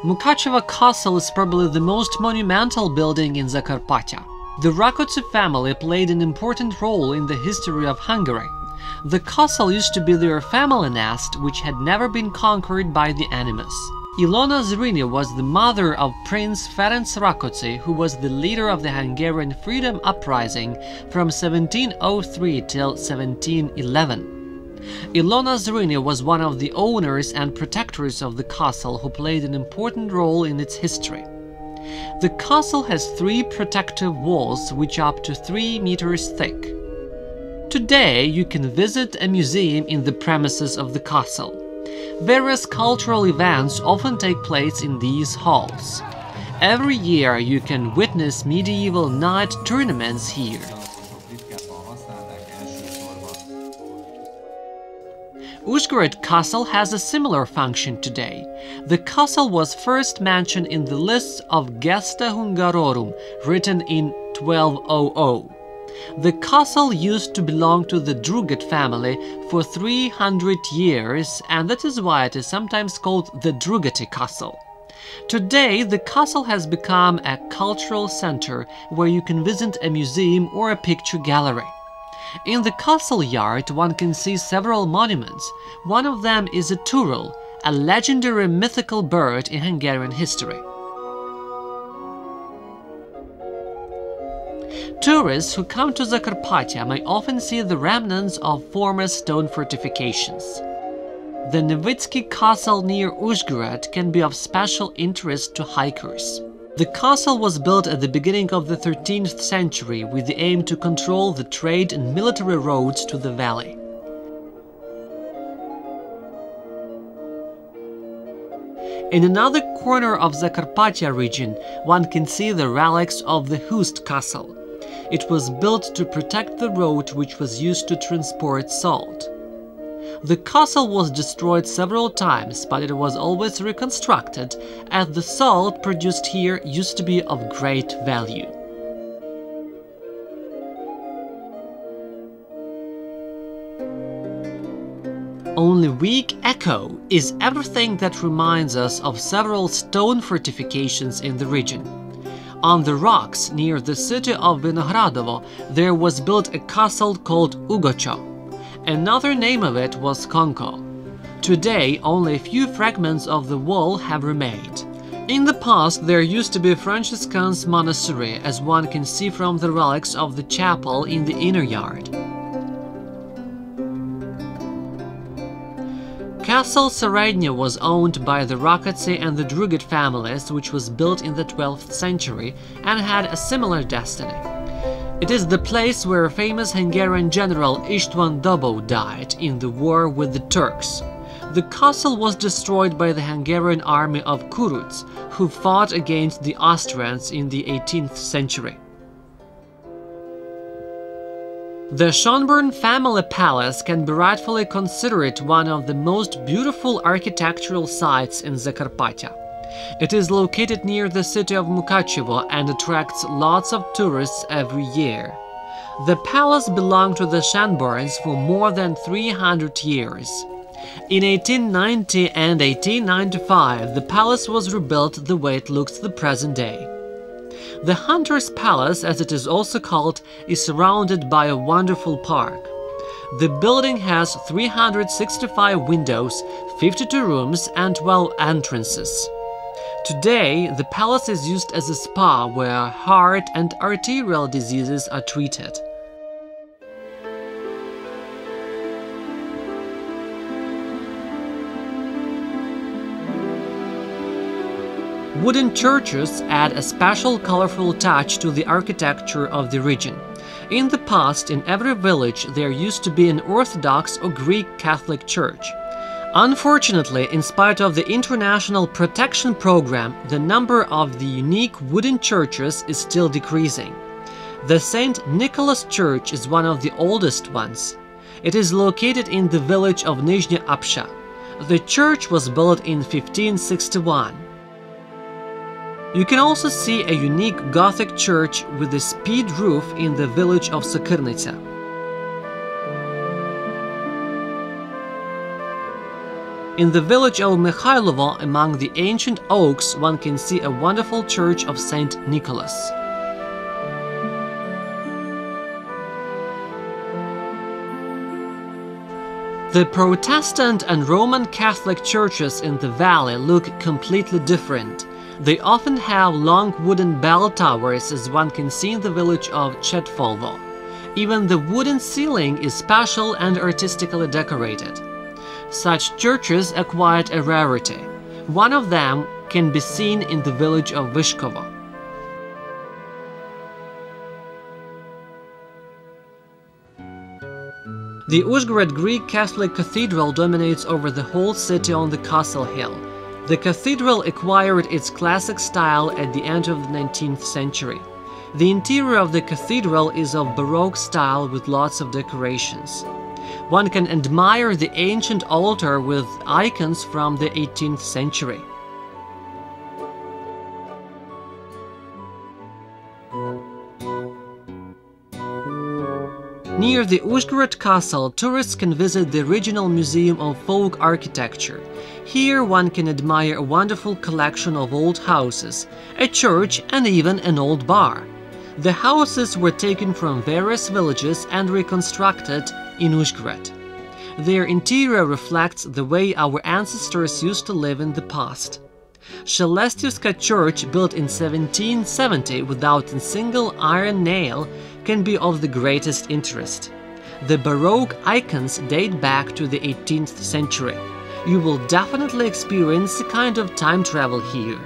Mukachevo Castle is probably the most monumental building in Zakarpattia. The Rákóczi family played an important role in the history of Hungary. The castle used to be their family nest, which had never been conquered by the enemies. Ilona Zrínyi was the mother of Prince Ferenc Rákóczi, who was the leader of the Hungarian freedom uprising from 1703 till 1711. Ilona Zrínyi was one of the owners and protectors of the castle who played an important role in its history. The castle has 3 protective walls which are up to 3 meters thick. Today you can visit a museum in the premises of the castle. Various cultural events often take place in these halls. Every year you can witness medieval knight tournaments here. Uzhgorod Castle has a similar function today. The castle was first mentioned in the lists of Gesta Hungarorum, written in 1200. The castle used to belong to the Druget family for 300 years, and that is why it is sometimes called the Drugeti Castle. Today, the castle has become a cultural center where you can visit a museum or a picture gallery. In the castle yard, one can see several monuments. One of them is a turul, a legendary mythical bird in Hungarian history. Tourists who come to Zakarpattia may often see the remnants of former stone fortifications. The Nevitsky Castle near Uzhgorod can be of special interest to hikers. The castle was built at the beginning of the 13th century with the aim to control the trade and military roads to the valley. In another corner of Zakarpattia region, one can see the relics of the Hust Castle. It was built to protect the road which was used to transport salt. The castle was destroyed several times, but it was always reconstructed, as the salt produced here used to be of great value. Only weak echo is everything that reminds us of several stone fortifications in the region. On the rocks near the city of Vinohradovo there was built a castle called Ugocho. Another name of it was Konko. Today only a few fragments of the wall have remained. In the past there used to be a Franciscans monastery, as one can see from the relics of the chapel in the inner yard. Castle Serednya was owned by the Rákóczi and the Druget families, which was built in the 12th century and had a similar destiny. It is the place where famous Hungarian general István Dobó died in the war with the Turks. The castle was destroyed by the Hungarian army of Kuruc, who fought against the Austrians in the 18th century. The Schönbrunn family palace can be rightfully considered one of the most beautiful architectural sites in Zakarpattia. It is located near the city of Mukachevo and attracts lots of tourists every year. The palace belonged to the Schönbrunns for more than 300 years. In 1890 and 1895, the palace was rebuilt the way it looks the present day. The Hunter's Palace, as it is also called, is surrounded by a wonderful park. The building has 365 windows, 52 rooms and 12 entrances. Today, the palace is used as a spa where heart and arterial diseases are treated. Wooden churches add a special colorful touch to the architecture of the region. In the past, in every village there used to be an Orthodox or Greek Catholic church. Unfortunately, in spite of the international protection program, the number of the unique wooden churches is still decreasing. The St. Nicholas Church is one of the oldest ones. It is located in the village of Nizhny Apsha. The church was built in 1561. You can also see a unique Gothic church with a speed roof in the village of Sokirnitsa. In the village of Mikhailovo, among the ancient oaks, one can see a wonderful church of Saint Nicholas. The Protestant and Roman Catholic churches in the valley look completely different. They often have long wooden bell towers, as one can see in the village of Chetvolvo. Even the wooden ceiling is special and artistically decorated. Such churches acquired a rarity. One of them can be seen in the village of Vyshkovo. The Uzhgorod Greek Catholic Cathedral dominates over the whole city on the castle hill. The cathedral acquired its classic style at the end of the 19th century. The interior of the cathedral is of Baroque style with lots of decorations. One can admire the ancient altar with icons from the 18th century. Near the Uzhgorod Castle, tourists can visit the Regional Museum of Folk Architecture. Here one can admire a wonderful collection of old houses, a church and even an old bar. The houses were taken from various villages and reconstructed in Uzhgorod. Their interior reflects the way our ancestors used to live in the past. Shelestivska Church, built in 1770 without a single iron nail, can be of the greatest interest. The Baroque icons date back to the 18th century. You will definitely experience a kind of time travel here.